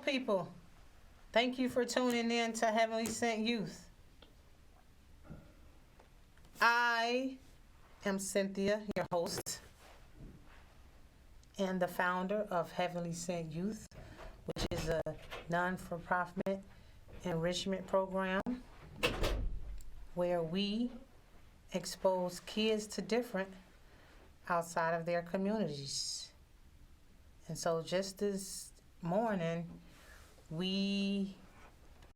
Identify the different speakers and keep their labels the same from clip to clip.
Speaker 1: people, thank you for tuning in to Heavenly Sent Youth. I am Cynthia, your host, and the founder of Heavenly Sent Youth, which is a non-for-profit enrichment program where we expose kids to different outside of their communities. And so just this morning, we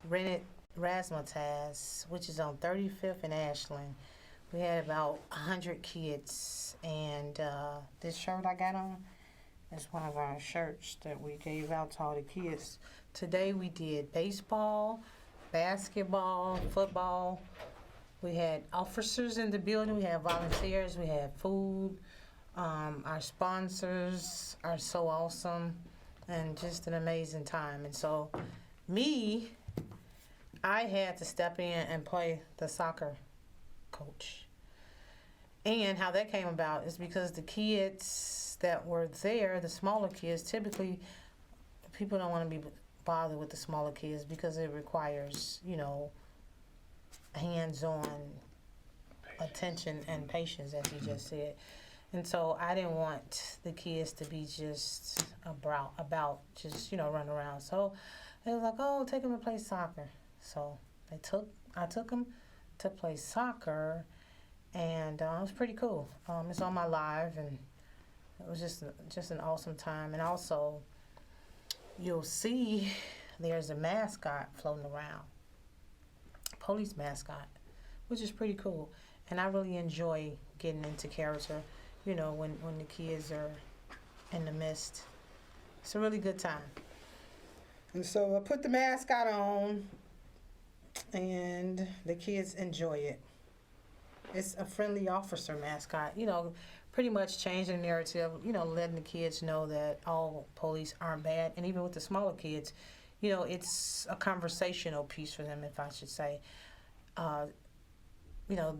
Speaker 1: rented Razzmatazz, which is on 35th and Ashland. We had about 100 kids, and this shirt I got on is one of our shirts that we gave out to all the kids. Today we did baseball, basketball, football. We had officers in the building, we had volunteers, we had food. Our sponsors are so awesome and just an amazing time. And so I had to step in and play the soccer coach. And how that came about is because the kids that were there, the smaller kids, typically people don't want to be bothered with the smaller kids because it requires, hands-on attention and patience, as you just said. And so I didn't want the kids to be just about just, run around. So they was like, oh, take them to play soccer. So I took them to play soccer, and it was pretty cool. It's on my live, and it was just an awesome time. And also, you'll see there's a mascot floating around, police mascot, which is pretty cool. And I really enjoy getting into character, when the kids are in the midst. It's a really good time. And so I put the mascot on, and the kids enjoy it. It's a friendly officer mascot, pretty much changing the narrative, letting the kids know that all police aren't bad. And even with the smaller kids, it's a conversational piece for them, if I should say.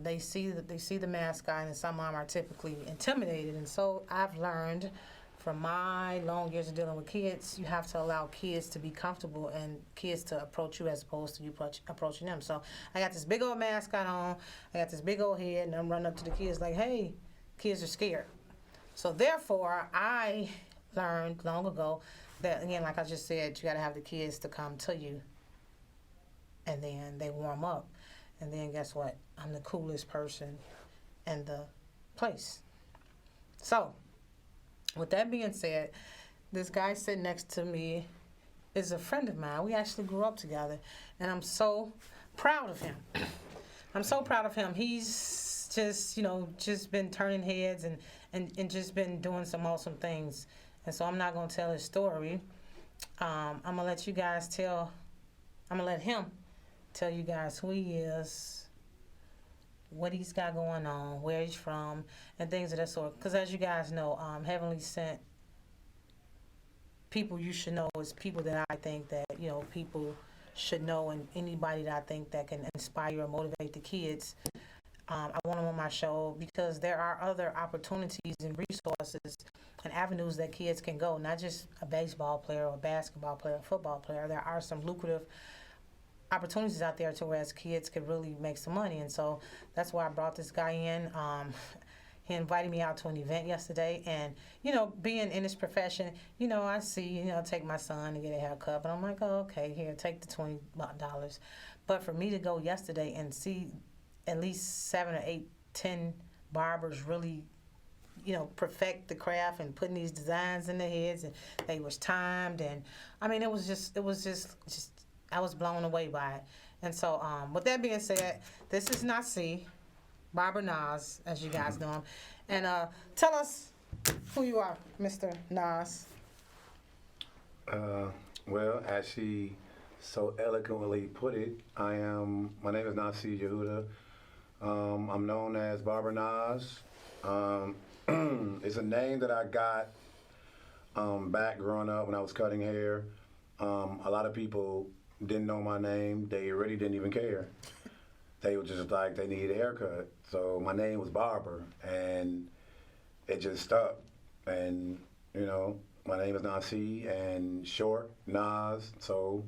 Speaker 1: They see the mascot, and some of them are typically intimidated. And so I've learned from my long years of dealing with kids, you have to allow kids to be comfortable and kids to approach you as opposed to you approaching them. So I got this big old mascot on, I got this big old head, and I'm running up to the kids like, hey, kids are scared. So therefore, I learned long ago that, again, like I just said, you got to have the kids to come to you, and then they warm up. And then guess what? I'm the coolest person in the place. So, with that being said, this guy sitting next to me is a friend of mine. We actually grew up together, and I'm so proud of him. I'm so proud of him. He's just been turning heads and just been doing some awesome things. And so I'm not going to tell his story. I'm going to let him tell you guys who he is, what he's got going on, where he's from, and things of that sort. Because as you guys know, Heavenly Sent people you should know is people that I think that, people should know, and anybody that I think that can inspire or motivate the kids. I want them on my show because there are other opportunities and resources and avenues that kids can go, not just a baseball player or a basketball player or a football player. There are some lucrative opportunities out there to where as kids could really make some money. And so that's why I brought this guy in. He invited me out to an event yesterday, and being in this profession, I see, take my son to get a haircut, but I'm like, oh, okay, here, take the $20. But for me to go yesterday and see at least 7 or 8, 10 barbers really perfect the craft and putting these designs in their heads, and they was timed, and I mean it was just I was blown away by it. And so, with that being said, this is Nasi, Barber Nas, as you guys know him. And tell us who you are, Mr. Nas.
Speaker 2: Well, as she so eloquently put it, my name is Nasi Yehuda. I'm known as Barber Nas. It's a name that I got back growing up when I was cutting hair. A lot of people didn't know my name. They really didn't even care. They were just like, they needed a haircut. So my name was Barber, and it just stuck. And, my name is Nasi, and short, Nas. So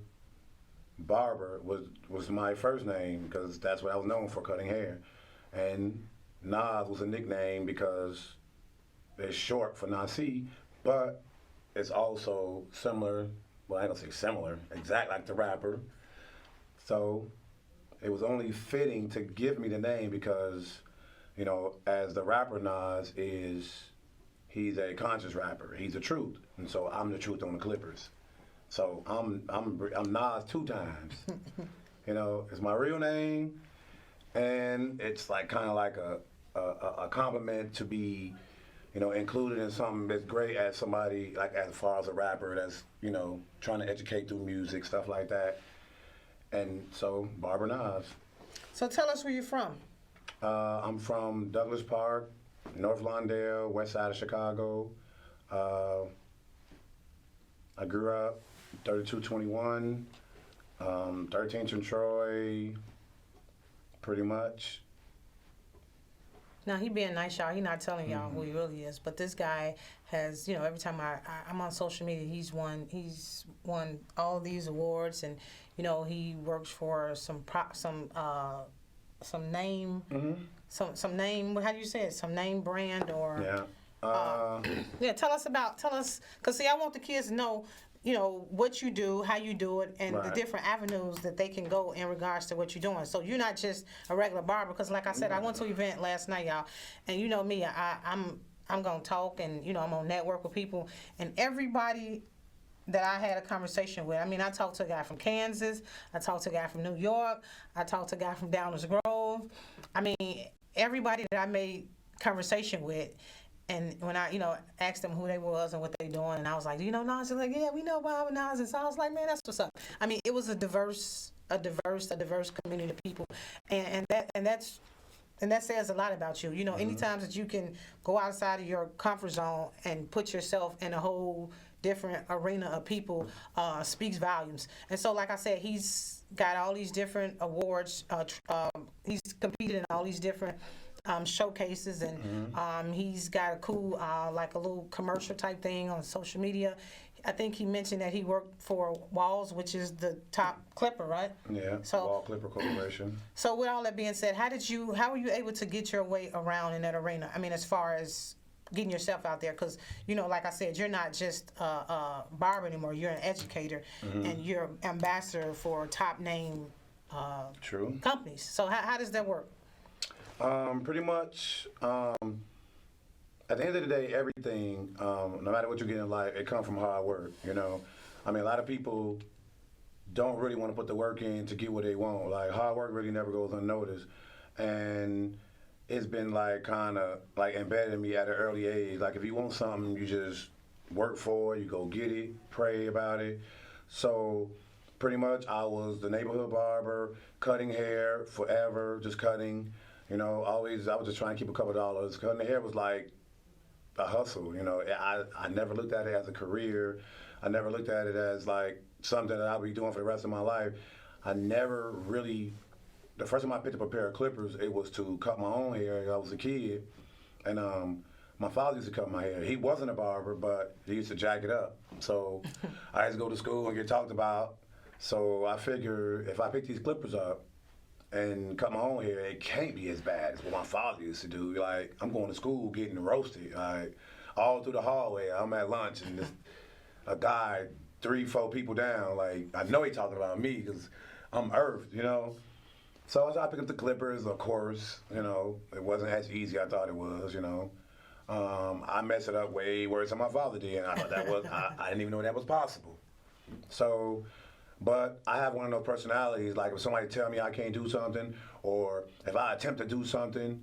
Speaker 2: Barber was my first name because that's what I was known for, cutting hair. And Nas was a nickname because it's short for Nasi, but it's also similar, well, I don't say similar, exact like the rapper. So it was only fitting to give me the name because, you know, as the rapper Nas is, he's a conscious rapper. He's the truth, and so I'm the truth on the Clippers. So I'm Nas 2 times. You know, it's my real name, and it's like kind of like a compliment to be, you know, included in something that's great as somebody like as far as a rapper that's, you know, trying to educate through music, stuff like that. And so Barber Nas.
Speaker 1: So tell us where you're from.
Speaker 2: I'm from Douglas Park, North Lawndale, west side of Chicago. I grew up 3221, 13th and Troy, pretty much.
Speaker 1: Now, he being nice, y'all. He not telling y'all who he really is. But this guy has, you know, every time I'm on social media, he's won all these awards, and you know, he works for some name, some name. How do you say it? Some name brand or
Speaker 2: Yeah.
Speaker 1: yeah. Tell us, because see, I want the kids to know, you know, what you do, how you do it, and the
Speaker 2: Right.
Speaker 1: different avenues that they can go in regards to what you're doing. So you're not just a regular barber, because like I said, I went to an event last night, y'all, and you know me, I'm gonna talk, and you know, I'm gonna network with people, and everybody that I had a conversation with. I mean, I talked to a guy from Kansas, I talked to a guy from New York, I talked to a guy from Downers Grove. I mean, everybody that I made conversation with. And when I, you know, asked them who they was and what they doing, and I was like, do you know Nas? They're like, yeah, we know Bob and Nas. And so I was like, man, that's what's up. I mean, it was a diverse community of people, and that says a lot about you. You know, any times that you can go outside of your comfort zone and put yourself in a whole different arena of people speaks volumes. And so, like I said, he's got all these different awards. He's competed in all these different showcases, and he's got a cool like a little commercial type thing on social media. I think he mentioned that he worked for Walls, which is the top clipper, right?
Speaker 2: Yeah.
Speaker 1: So,
Speaker 2: Wall Clipper Corporation.
Speaker 1: So with all that being said, how were you able to get your way around in that arena? I mean, as far as getting yourself out there, because you know, like I said, you're not just a barber anymore. You're an educator, and you're ambassador for top name
Speaker 2: True.
Speaker 1: companies. So how does that work?
Speaker 2: Pretty much, at the end of the day, everything, no matter what you get in life, it comes from hard work, you know. I mean, a lot of people don't really want to put the work in to get what they want. Like, hard work really never goes unnoticed. And it's been, like, kind of, like, embedded in me at an early age. Like, if you want something, you just work for it, you go get it, pray about it. So, pretty much, I was the neighborhood barber, cutting hair forever, just cutting. You know, I was just trying to keep a couple dollars. Cutting the hair was like a hustle, you know. I never looked at it as a career. I never looked at it as like something that I'll be doing for the rest of my life. I never really, the first time I picked up a pair of clippers, it was to cut my own hair. I was a kid, and my father used to cut my hair. He wasn't a barber, but he used to jack it up. So I had to go to school and get talked about. So I figure if I pick these clippers up and cut my own hair, it can't be as bad as what my father used to do. Like, I'm going to school getting roasted, like, all through the hallway. I'm at lunch, and a guy 3-4 people down, like, I know he talking about me because I'm earthed, you know. So I picked up the clippers, of course, you know. It wasn't as easy as I thought it was, you know. I messed it up way worse than my father did, and I thought that was, I didn't even know that was possible. So, but I have one of those personalities, like if somebody tell me I can't do something, or if I attempt to do something,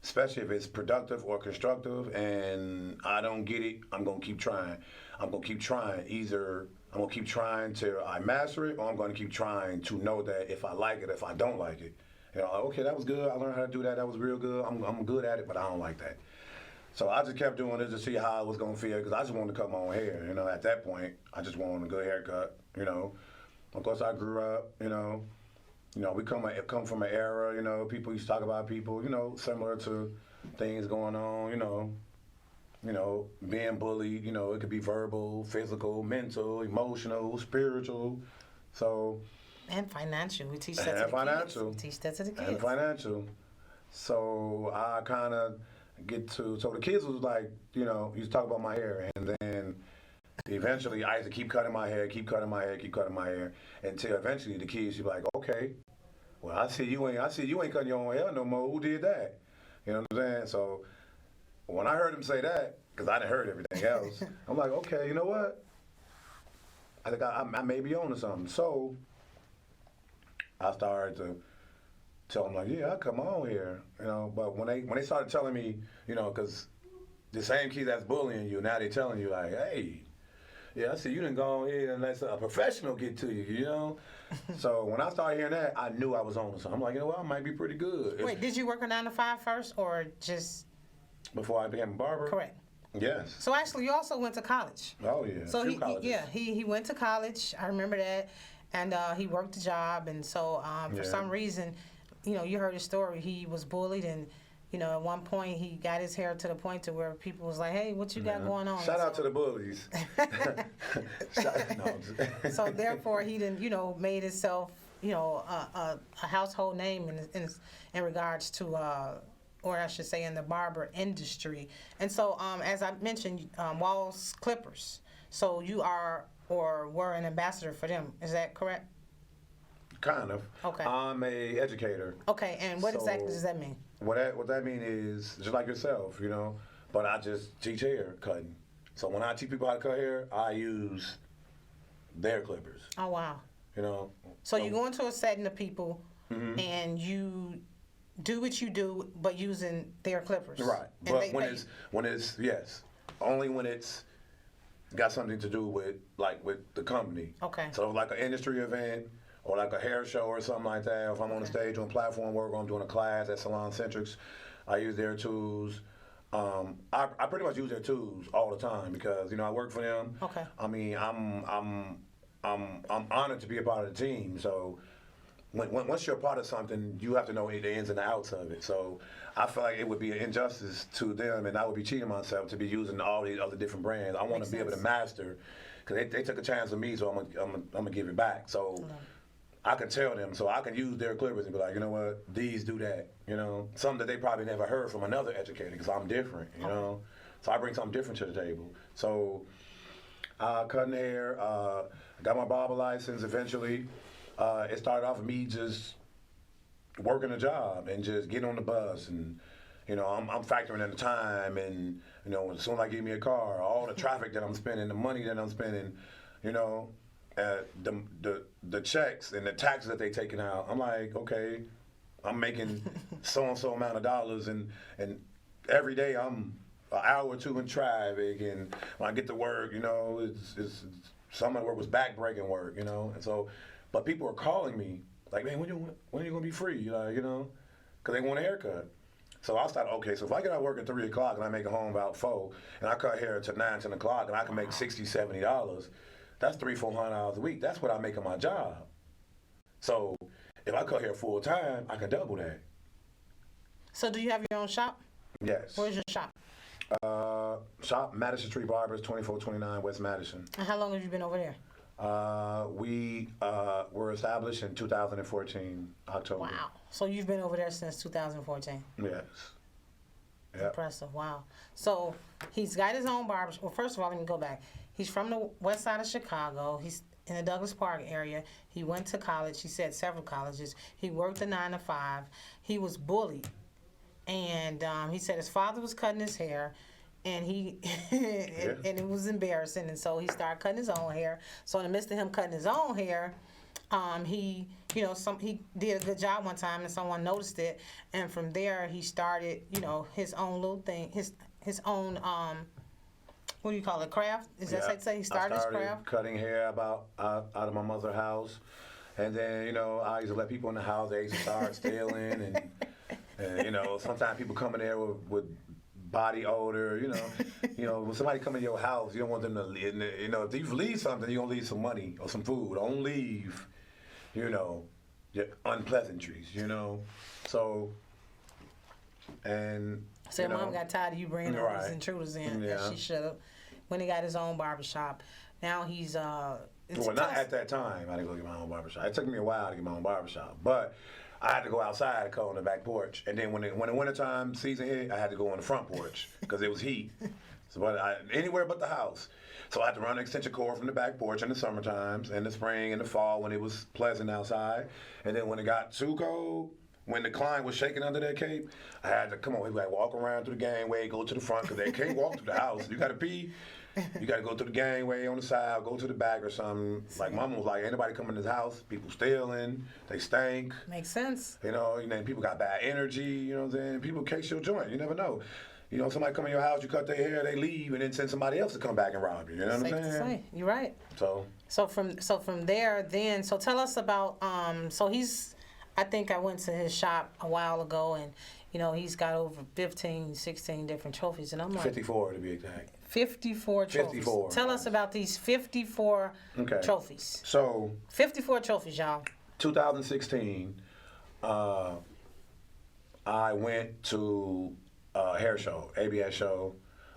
Speaker 2: especially if it's productive or constructive, and I don't get it, I'm going to keep trying. I'm going to keep trying. Either I'm going to keep trying till I master it, or I'm going to keep trying to know that if I like it, if I don't like it. You know, okay, that was good. I learned how to do that. That was real good. I'm good at it, but I don't like that. So I just kept doing this to see how it was going to feel, because I just wanted to cut my own hair. You know, at that point, I just wanted a good haircut, you know. Of course, I grew up, you know, we come from an era, you know, people used to talk about people, you know, similar to things going on, you know, being bullied, it could be verbal, physical, mental, emotional, spiritual. So.
Speaker 1: And financial. We teach that to
Speaker 2: And
Speaker 1: the
Speaker 2: financial.
Speaker 1: kids. We teach that to the kids.
Speaker 2: And financial. So I kind of so the kids was like, used to talk about my hair. And then eventually I used to keep cutting my hair, until eventually the kids would be like, okay, well, I see you ain't cutting your own hair no more. Who did that? You know what I'm saying? So when I heard him say that, because I didn't heard everything else, I'm like, okay, you know what? I think I may be on to something. So I started to tell them like, yeah, I come on here, But when they started telling me, because the same kids that's bullying you, now they telling you like, hey, yeah, I see you didn't go on here and let a professional get to you, So when I started hearing that, I knew I was on to something. I'm like, I might be pretty good.
Speaker 1: Wait, did you work a 9 to 5 first, or just
Speaker 2: before I became a barber?
Speaker 1: Correct.
Speaker 2: Yes.
Speaker 1: So actually, you also went to college.
Speaker 2: Oh yeah.
Speaker 1: So he went to college. I remember that, and he worked a job, and so for some reason, you heard his story. He was bullied, and at one point he got his hair to the point to where people was like, "Hey, what you got going on?"
Speaker 2: Shout out to the bullies.
Speaker 1: So therefore, he didn't, made himself, a household name in regards to, or I should say, in the barber industry. And so, as I mentioned, Walls Clippers. So you are or were an ambassador for them. Is that correct?
Speaker 2: Kind of.
Speaker 1: Okay.
Speaker 2: I'm a educator.
Speaker 1: Okay, and what exactly does that mean?
Speaker 2: What that mean is just like yourself, but I just teach hair cutting. So when I teach people how to cut hair, I use their clippers.
Speaker 1: Oh wow.
Speaker 2: So
Speaker 1: you go into a setting of people, and you do what you do, but using their clippers.
Speaker 2: Right.
Speaker 1: And
Speaker 2: but when it's yes, only when it's got something to do with the company.
Speaker 1: Okay.
Speaker 2: So like an industry event, or like a hair show or something like that. If I'm on the stage doing platform work, or I'm doing a class at Salon Centrics, I use their tools. I pretty much use their tools all the time because I work for them.
Speaker 1: Okay.
Speaker 2: I mean, I'm honored to be a part of the team. So once you're a part of something, you have to know the ins and the outs of it. So I feel like it would be an injustice to them, and I would be cheating myself to be using all these other different brands. I want to be able to master, because they took a chance on me, so I'm gonna give it back. So. I can tell them, so I can use their clippers and be like, you know what, these do that, something that they probably never heard from another educator, because I'm different, So I bring something different to the table. So cutting hair, got my barber license eventually. It started off with me just working a job and just getting on the bus, and I'm factoring in the time, and as soon as I get me a car, all the traffic that I'm spending, the money that I'm spending, the checks and the taxes that they taking out, I'm like, okay, I'm making so and so amount of dollars, and every day I'm an hour or two in traffic, and when I get to work, it's some of the work was back-breaking work, and so, but people are calling me like, man, when are you gonna be free, because they want a haircut. So I started, okay, so if I get out of work at 3 o'clock and I make it home about 4, and I cut hair to 9, 10 o'clock, and I can make $60, $70. That's $300-$400 a week. That's what I make on my job. So if I cut hair full time, I can double that.
Speaker 1: So do you have your own shop?
Speaker 2: Yes.
Speaker 1: Where's your shop?
Speaker 2: Shop Madison Street Barbers, 2429 West Madison.
Speaker 1: And how long have you been over there?
Speaker 2: We were established in 2014, October.
Speaker 1: Wow. So you've been over there since 2014?
Speaker 2: Yes. Yep.
Speaker 1: Impressive. Wow. So he's got his own barber. Well, first of all, let me go back. He's from the west side of Chicago. He's in the Douglas Park area. He went to college. He said several colleges. He worked a 9 to 5. He was bullied. And he said his father was cutting his hair. And and it was embarrassing. And so he started cutting his own hair. So in the midst of him cutting his own hair, he did a good job one time, and someone noticed it. And from there, he started, his own little thing, his own, what do you call it, craft? Is that safe to say? He started his craft?
Speaker 2: Cutting hair out of my mother's house. And then, I used to let people in the house. They used to start stealing. And sometimes people come in there with body odor, when somebody come in your house, you don't want them to, if you leave something, you're going to leave some money or some food. Don't leave, your unpleasantries, So And
Speaker 1: So
Speaker 2: you know,
Speaker 1: mom got tired of you bringing all these
Speaker 2: right.
Speaker 1: intruders in.
Speaker 2: Yeah.
Speaker 1: As she should have. When he got his own barbershop. Now he's
Speaker 2: Well, not at that time. I didn't go get my own barbershop. It took me a while to get my own barbershop, but I had to go outside and cut on the back porch. And then when the wintertime season hit, I had to go on the front porch because it was heat. So, but anywhere but the house. So I had to run an extension cord from the back porch in the summer times, in the spring, in the fall when it was pleasant outside. And then when it got too cold, when the client was shaking under their cape, I had to, come on, we got to walk around through the gangway, go to the front, because they can't walk through the house. You got to pee. You got to go through the gangway on the side, go to the back or something. Like Mama was like, anybody come in this house, people stealing, they stink.
Speaker 1: Makes sense.
Speaker 2: You know, people got bad energy, you know what I'm saying? People catch your joint, you never know. You know, somebody come in your house, you cut their hair, they leave, and then send somebody else to come back and rob you. You know what I'm saying?
Speaker 1: Safe to say. You're right.
Speaker 2: So
Speaker 1: from there, then, so tell us about, I think I went to his shop a while ago, and, you know, he's got over 15, 16 different trophies, and I'm like.
Speaker 2: 54 to be exact.
Speaker 1: 54 trophies.
Speaker 2: 54.
Speaker 1: Tell us about these 54 trophies.
Speaker 2: So
Speaker 1: 54 trophies, y'all.
Speaker 2: 2016, I went to a hair show, ABS show,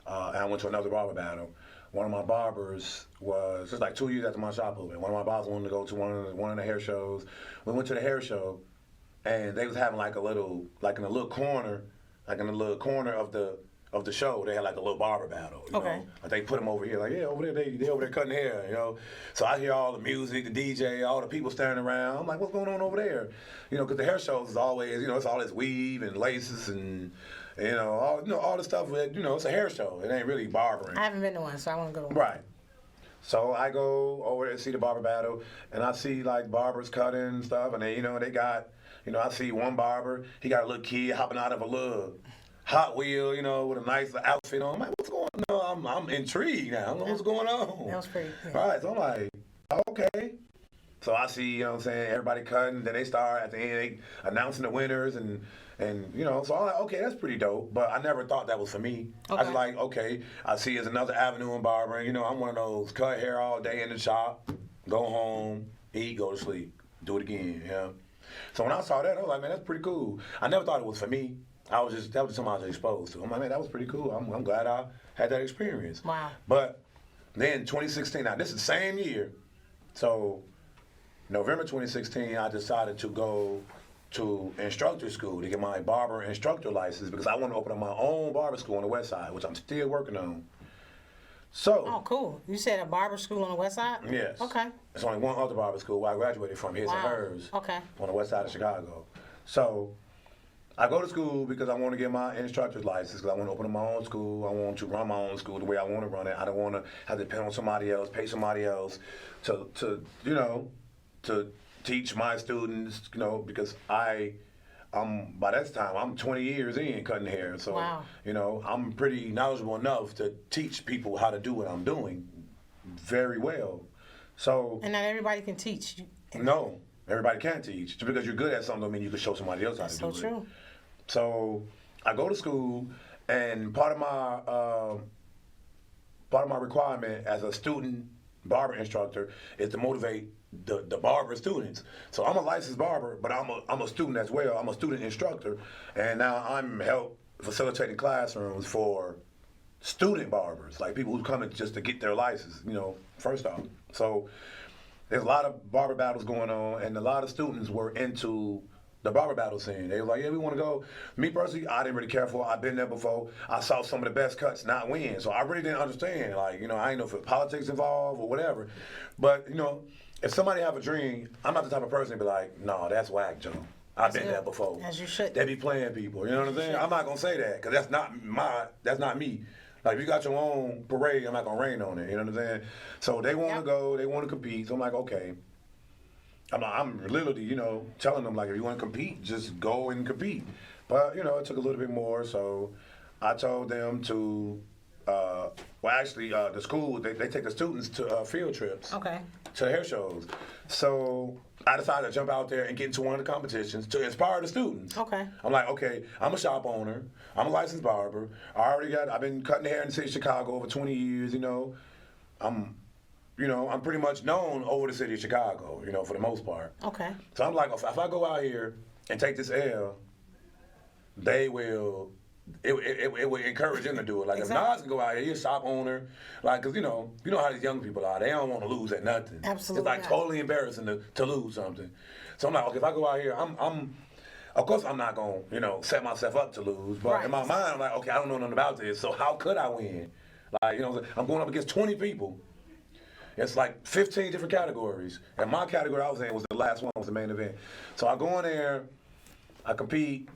Speaker 2: and I went to another barber battle. One of my barbers was, just like 2 years after my shop opened, one of my barbers wanted to go to one of the hair shows. We went to the hair show, and they was having like in a little corner of the show, they had like a little barber battle. You know? Like they put them over here, like, yeah, over there, they over there cutting hair, you know. So I hear all the music, the DJ, all the people standing around. I'm like, what's going on over there? You know, because the hair shows is always, you know, it's all this weave and laces and, all the stuff that, it's a hair show. It ain't really barbering.
Speaker 1: I haven't been to one, so I want to go to one.
Speaker 2: Right. So I go over there to see the barber battle, and I see like barbers cutting and stuff, and they got, I see one barber, he got a little kid hopping out of a little Hot Wheel, with a nice outfit on. I'm like, what's going on? I'm intrigued now. I don't know what's going on.
Speaker 1: That was pretty cool.
Speaker 2: All right, so I'm like, okay. So I see, everybody cutting. Then they start at the end, they announcing the winners, and so I'm like, okay, that's pretty dope. But I never thought that was for me.
Speaker 1: Okay.
Speaker 2: I was like, okay, I see it's another avenue in barbering. I'm one of those cut hair all day in the shop, go home, eat, go to sleep, do it again. So when I saw that, I was like, man, that's pretty cool. I never thought it was for me. That was just something I was exposed to. I'm like, man, that was pretty cool. I'm glad I had that experience.
Speaker 1: Wow.
Speaker 2: But then 2016, now this is the same year. So November 2016, I decided to go to instructor school to get my barber instructor license because I want to open up my own barber school on the west side, which I'm still working on. So.
Speaker 1: Oh, cool. You said a barber school on the west side?
Speaker 2: Yes.
Speaker 1: Okay.
Speaker 2: There's only one other barber school where I graduated from, his and hers.
Speaker 1: Okay.
Speaker 2: On the west side of Chicago. So I go to school because I want to get my instructor's license because I want to open up my own school. I want to run my own school the way I want to run it. I don't want to have to depend on somebody else, pay somebody else to teach my students, because I'm by that time I'm 20 years in cutting hair. So,
Speaker 1: wow.
Speaker 2: I'm pretty knowledgeable enough to teach people how to do what I'm doing very well. So.
Speaker 1: And not everybody can teach.
Speaker 2: No, everybody can't teach. Just because you're good at something don't mean you can show somebody else how to do it.
Speaker 1: So true.
Speaker 2: So I go to school, and part of my requirement as a student barber instructor is to motivate the barber students. So I'm a licensed barber, but I'm a student as well. I'm a student instructor, and now I'm facilitating classrooms for student barbers, like people who come in just to get their license. First off, so there's a lot of barber battles going on, and a lot of students were into the barber battle scene. They were like, yeah, we want to go. Me personally, I didn't really care for it. I've been there before. I saw some of the best cuts not win. So I really didn't understand. I didn't know if politics involved or whatever. But, if somebody have a dream, I'm not the type of person to be like, no, that's whack, Joe. I've been there before.
Speaker 1: As you should.
Speaker 2: They be playing people. You know what I'm saying? I'm not going to say that because that's not me. Like, if you got your own parade, I'm not going to rain on it. You know what I'm saying? So they want to go. They want to compete. So I'm like, okay. I'm literally, telling them, like, if you want to compete, just go and compete. But, it took a little bit more, so I told them to, the school, they take the students to field trips.
Speaker 1: Okay.
Speaker 2: To hair shows. So I decided to jump out there and get into one of the competitions to inspire the students.
Speaker 1: Okay.
Speaker 2: I'm like, okay, I'm a shop owner. I'm a licensed barber. I've been cutting hair in the city of Chicago over 20 years, I'm pretty much known over the city of Chicago, for the most part.
Speaker 1: Okay.
Speaker 2: So I'm like, if I go out here and take this L, they will
Speaker 3: it would encourage him to do it. Like
Speaker 1: Exactly.
Speaker 3: if Nas can go out here, he's a shop owner. Like, cause you know how these young people are. They don't want to lose at nothing.
Speaker 1: Absolutely
Speaker 3: It's like
Speaker 1: not.
Speaker 3: totally embarrassing to lose something. So I'm like, okay, if I go out here, I'm of course I'm not gonna set myself up to lose. But
Speaker 1: Right.
Speaker 3: in my mind, I'm like, okay, I don't know nothing about this. So how could I win? Like I'm going up against 20 people. It's like 15 different categories. And my category I was in was the last one, was the main event. So I go in there, I compete,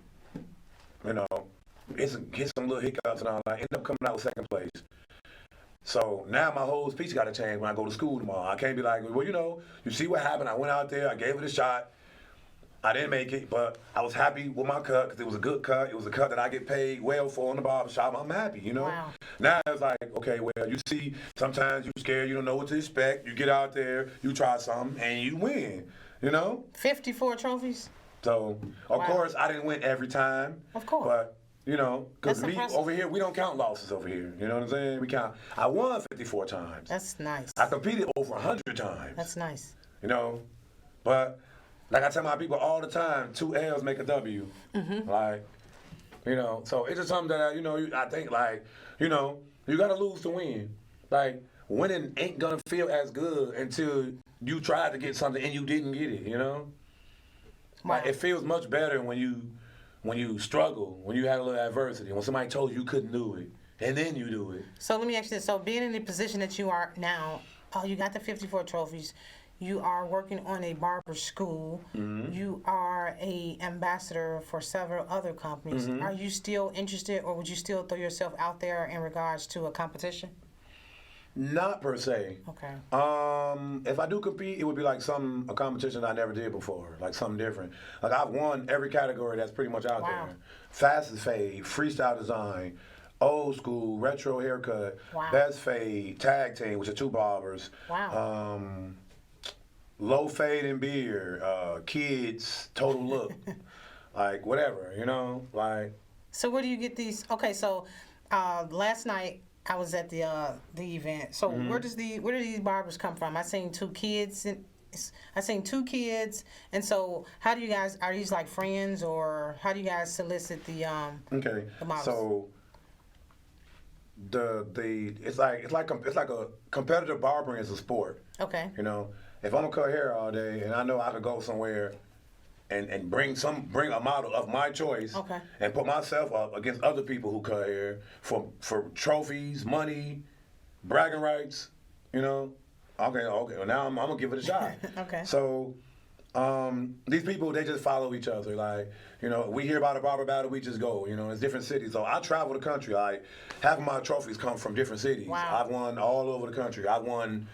Speaker 3: hit some little hiccups and all that. I end up coming out with second place. So now my whole speech got to change when I go to school tomorrow. I can't be like, well, you see what happened. I went out there, I gave it a shot. I didn't make it, but I was happy with my cut because it was a good cut. It was a cut that I get paid well for in the barber shop. I'm happy,
Speaker 1: Wow.
Speaker 3: Now it's like, okay, well, you see, sometimes you're scared, you don't know what to expect. You get out there, you try something, and you win,
Speaker 1: 54 trophies?
Speaker 3: So, of
Speaker 1: Wow.
Speaker 3: course, I didn't win every time.
Speaker 1: Of course.
Speaker 3: But, because
Speaker 1: That's
Speaker 3: me,
Speaker 1: impressive.
Speaker 3: over here, we don't count losses over here. You know what I'm saying? I won 54 times.
Speaker 1: That's nice.
Speaker 3: I competed over 100 times.
Speaker 1: That's nice.
Speaker 3: But like I tell my people all the time, 2 L's make a W.
Speaker 1: Mm-hmm.
Speaker 3: Like, so it's just something that, I think, like, you got to lose to win. Like, winning ain't going to feel as good until you tried to get something and you didn't get it,
Speaker 1: Wow.
Speaker 3: Like, it feels much better when you struggle, when you had a little adversity, when somebody told you couldn't do it, and then you do it.
Speaker 1: So let me ask you this. So being in the position that you are now, you got the 54 trophies. You are working on a barber school.
Speaker 3: Mm-hmm.
Speaker 1: You are a ambassador for several other companies.
Speaker 3: Mm-hmm.
Speaker 1: Are you still interested, or would you still throw yourself out there in regards to a competition?
Speaker 3: Not per se.
Speaker 1: Okay.
Speaker 3: If I do compete, it would be like a competition I never did before, like something different. Like I've won every category that's pretty much out
Speaker 1: Wow.
Speaker 3: there. Fastest fade, freestyle design, old school, retro haircut,
Speaker 1: Wow.
Speaker 3: best fade, tag team, which are 2 barbers.
Speaker 1: Wow.
Speaker 3: Low fade and beard, kids, total look, like whatever, like.
Speaker 1: So where do you get these? Okay, so last night I was at the event. So
Speaker 3: Mm-hmm.
Speaker 1: where do these barbers come from? I seen 2 kids. And so how do you guys, are these like friends, or how do you guys solicit the
Speaker 3: Okay,
Speaker 1: the models?
Speaker 3: so it's like a competitive barbering is a sport.
Speaker 1: Okay.
Speaker 3: If I'm gonna cut hair all day and I know I could go somewhere and bring a model of my choice,
Speaker 1: Okay.
Speaker 3: and put myself up against other people who cut hair for trophies, money, bragging rights, Okay, well now I'm gonna give it a shot.
Speaker 1: Okay.
Speaker 3: So these people, they just follow each other. Like, we hear about a Barber Battle, we just go. It's different cities. So I travel the country. Like, half of my trophies come from different cities.
Speaker 1: Wow.
Speaker 3: I've won all over the country. I've won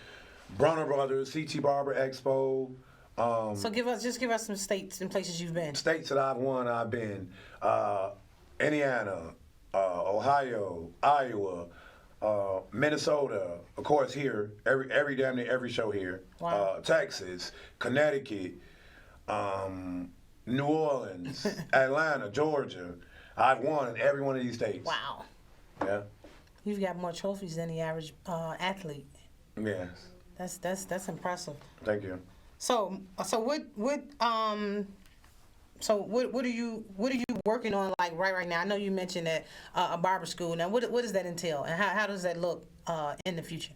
Speaker 3: Brunner Brothers, CT Barber Expo.
Speaker 1: So give us some states and places you've been.
Speaker 3: States that I've been Indiana, Ohio, Iowa, Minnesota, of course here, every damn near every show here.
Speaker 1: Wow.
Speaker 3: Texas, Connecticut, New Orleans, Atlanta, Georgia. I've won in every one of these states.
Speaker 1: Wow.
Speaker 3: Yeah.
Speaker 1: You've got more trophies than the average athlete.
Speaker 3: Yes.
Speaker 1: That's impressive.
Speaker 3: Thank you.
Speaker 1: So what are you working on, like right now? I know you mentioned that a barber school. Now what does that entail, and how does that look in the future?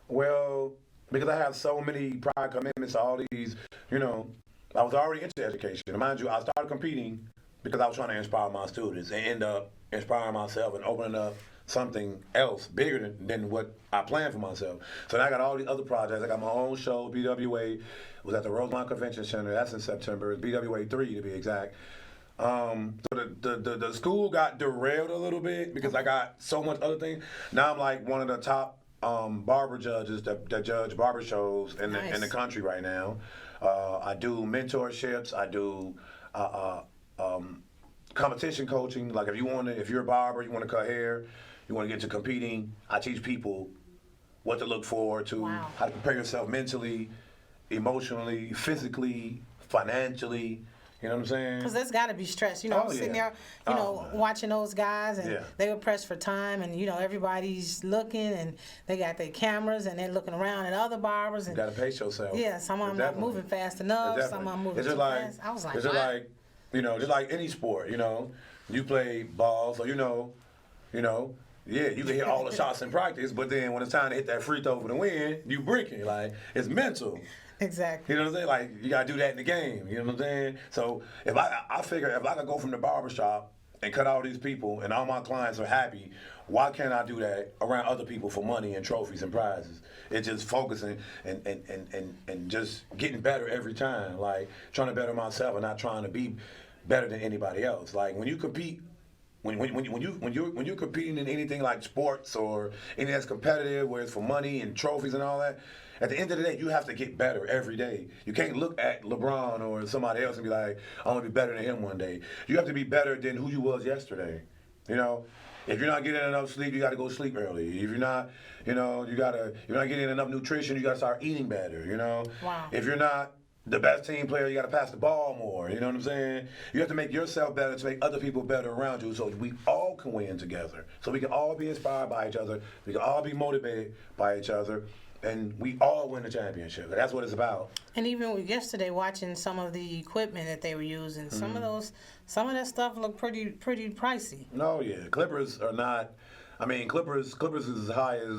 Speaker 3: Well, because I have so many prior commitments to all these, I was already into education. And mind you, I started competing because I was trying to inspire my students and end up inspiring myself and opening up something else bigger than what I planned for myself. So now I got all these other projects. I got my own show, BWA. It was at the Rosemont Convention Center. That's in September. It's BWA 3 to be exact. So the school got derailed a little bit because I got so much other things. Now I'm like one of the top barber judges that judge barber shows in the country right now. I do mentorships. I do competition coaching. Like if you're a barber, you want to cut hair, you want to get into competing, I teach people what to look forward to,
Speaker 1: Wow.
Speaker 3: how to prepare yourself mentally, emotionally, physically, financially. You know what I'm saying?
Speaker 1: Because that's got to be stress. I'm sitting there, watching those guys, and they were pressed for time, and everybody's looking, and they got their cameras, and they're looking around at other barbers. And
Speaker 3: You got to pace yourself.
Speaker 1: yeah, some of them not moving fast enough, some of them moving too fast. I was like,
Speaker 3: it's just
Speaker 1: wow.
Speaker 3: like just like any sport, you play ball, so yeah, you can hit all the shots in practice, but then when it's time to hit that free throw for the win, you bricking. Like, it's mental.
Speaker 1: Exactly.
Speaker 3: You know what I'm saying? Like, you got to do that in the game. You know what I'm saying? So if I figure if I could go from the barber shop and cut all these people and all my clients are happy, why can't I do that around other people for money and trophies and prizes? It's just focusing and just getting better every time. Like, trying to better myself and not trying to be better than anybody else. Like, when you compete, when you're competing in anything like sports or anything that's competitive, where it's for money and trophies and all that, at the end of the day, you have to get better every day. You can't look at LeBron or somebody else and be like, I want to be better than him one day. You have to be better than who you was yesterday. If you're not getting enough sleep, you got to go sleep early. If you're not, you're not getting enough nutrition, you got to start eating better.
Speaker 1: Wow.
Speaker 3: If you're not the best team player, you got to pass the ball more. You know what I'm saying? You have to make yourself better to make other people better around you, so we all can win together. So we can all be inspired by each other. We can all be motivated by each other. And we all win the championship. That's what it's about.
Speaker 1: And even yesterday, watching some of the equipment that they were using, some of that stuff looked pretty pricey.
Speaker 3: No, yeah, Clippers are not. I mean, Clippers is as high as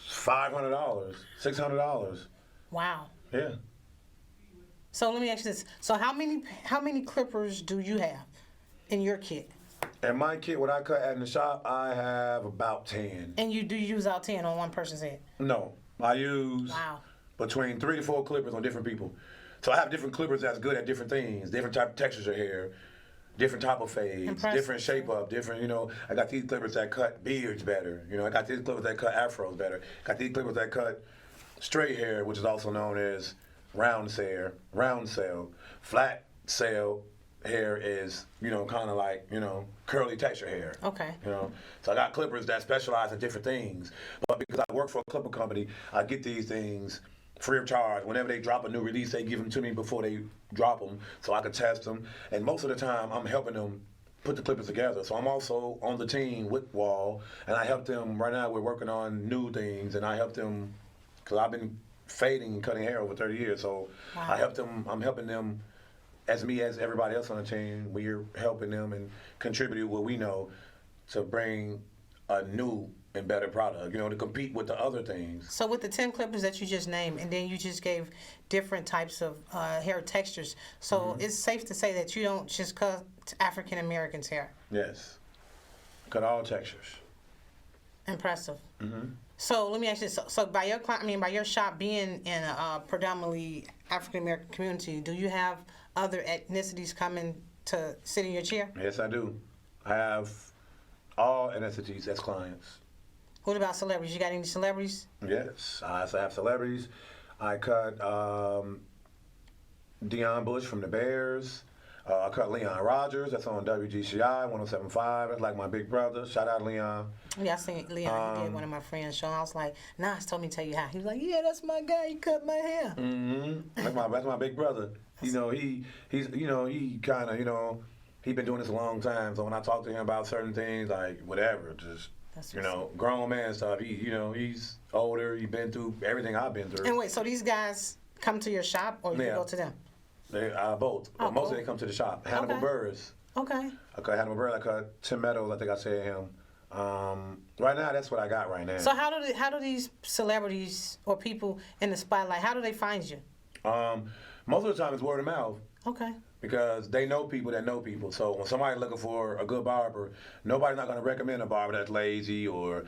Speaker 3: $500, $600.
Speaker 1: Wow.
Speaker 3: Yeah.
Speaker 1: So let me ask you this: so how many clippers do you have in your kit?
Speaker 3: And my kit, what I cut at in the shop, I have about 10.
Speaker 1: And you do use all 10 on one person's head?
Speaker 3: No. I use between 3 to 4 clippers on different people. So I have different clippers that's good at different things, different type of textures of hair, different type of fades,
Speaker 1: Impressive.
Speaker 3: different shape up, different, I got these clippers that cut beards better. I got these clippers that cut afros better. Got these clippers that cut straight hair, which is also known as round cell. Flat cell hair is, kind of like, curly texture hair.
Speaker 1: Okay.
Speaker 3: So I got clippers that specialize in different things. But because I work for a clipper company, I get these things free of charge. Whenever they drop a new release, they give them to me before they drop them so I can test them. And most of the time, I'm helping them put the clippers together. So I'm also on the team with Wall, and I help them. Right now, we're working on new things, and I help them because I've been fading and cutting hair over 30 years. So I help them. I'm helping them. As me, as everybody else on the team, we're helping them and contributing what we know to bring a new and better product, to compete with the other things.
Speaker 1: So with the 10 clippers that you just named, and then you just gave different types of hair textures, so it's safe to say that you don't just cut African Americans' hair?
Speaker 3: Yes. Cut all textures.
Speaker 1: Impressive.
Speaker 3: Mm-hmm.
Speaker 1: So let me ask you this. So by your shop being in a predominantly African American community, do you have other ethnicities coming to sit in your chair?
Speaker 3: Yes, I do. I have all ethnicities as clients.
Speaker 1: What about celebrities? You got any celebrities?
Speaker 3: Yes, I also have celebrities. I cut Deion Bush from the Bears. I cut Leon Rogers. That's on WGCI 107.5. That's like my big brother. Shout out Leon.
Speaker 1: Yeah, I seen Leon. He did one of my friends' show. I was like, Nas told me to tell you how. He was like, yeah, that's my guy. He cut my hair.
Speaker 3: Mm-hmm. That's my big brother. He's he kind of he been doing this a long time. So when I talk to him about certain things, like whatever, just grown man stuff. He's older. He's been through everything I've been through.
Speaker 1: And wait, so these guys come to your shop or you go to them?
Speaker 3: They both.
Speaker 1: Oh,
Speaker 3: most
Speaker 1: cool.
Speaker 3: of them come to the shop. Hannibal Burris.
Speaker 1: Okay.
Speaker 3: I cut Hannibal Burris. I cut Tim Meadows. I think I said him. Right now, that's what I got right now.
Speaker 1: So how do these celebrities or people in the spotlight, how do they find you?
Speaker 3: Most of the time, it's word of mouth.
Speaker 1: Okay.
Speaker 3: Because they know people that know people. So when somebody's looking for a good barber, nobody's not going to recommend a barber that's lazy or,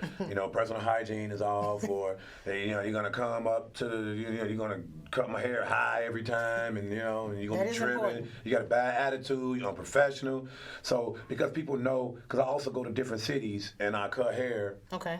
Speaker 3: personal hygiene is off or, you're going to come up to, you're going to cut my hair high every time and, and you're going to be tripping.
Speaker 1: Important.
Speaker 3: You got a bad attitude, you're unprofessional. So because people know, because I also go to different cities and I cut hair.
Speaker 1: Okay.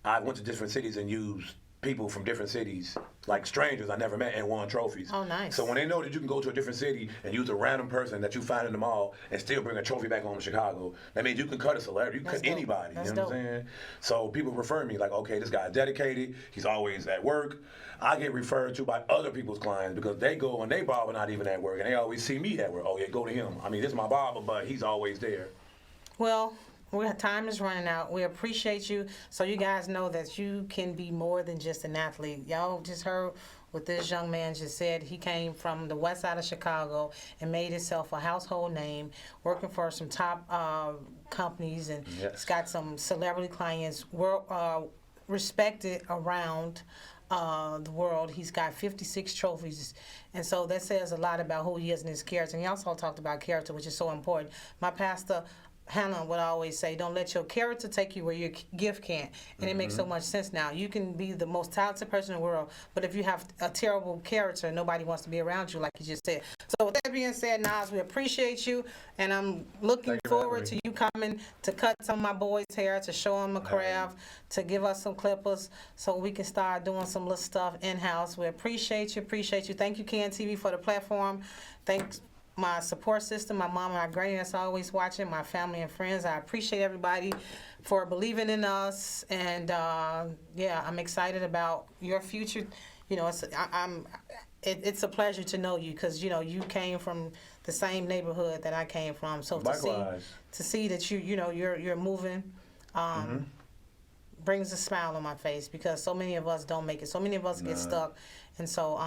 Speaker 3: I went to different cities and used people from different cities, like strangers I never met, and won trophies.
Speaker 1: Oh, nice.
Speaker 3: So when they know that you can go to a different city and use a random person that you find in the mall and still bring a trophy back home to Chicago, that means you can cut a celebrity, you can cut anybody.
Speaker 1: That's
Speaker 3: you know what I'm saying? So people refer me like, okay, this guy's dedicated, he's always at work. I get referred to by other people's clients because they go and they barber not even at work, and they always see me at work. Oh yeah, go to him. I mean, this is my barber, but he's always there.
Speaker 1: Well, time is running out. We appreciate you. So you guys know that you can be more than just an athlete. Y'all just heard what this young man just said. He came from the west side of Chicago and made himself a household name, working for some top companies, and he's got some celebrity clients, respected around the world. He's got 56 trophies, and so that says a lot about who he is and his character. And he also talked about character, which is so important. My pastor Hannah would always say, don't let your character take you where your gift can't. And it makes so much sense now. You can be the most talented person in the world, but if you have a terrible character, nobody wants to be around you, like you just said. So with that being said, Nas, we appreciate you, and I'm looking forward to you coming to cut some of my boys' hair, to show them a craft, to give us some clippers so we can start doing some little stuff in-house. We appreciate you. Thank you, KNTV, for the platform. Thanks my support system, my mom and my granny that's always watching, my family and friends. I appreciate everybody for believing in us, and I'm excited about your future. You know, it's a pleasure to know you, because you came from the same neighborhood that I came from. So to see that you're moving brings a smile on my face, because so many of us don't make it. So many of us get stuck, and so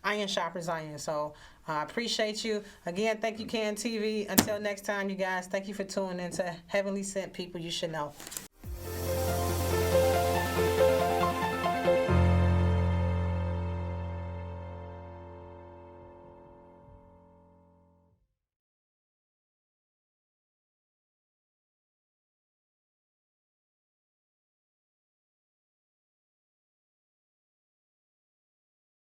Speaker 1: iron sharpens iron. So I appreciate you. Again, thank you, KNTV. Until next time, you guys, thank you for tuning in to Heavenly Sent People You Should Know.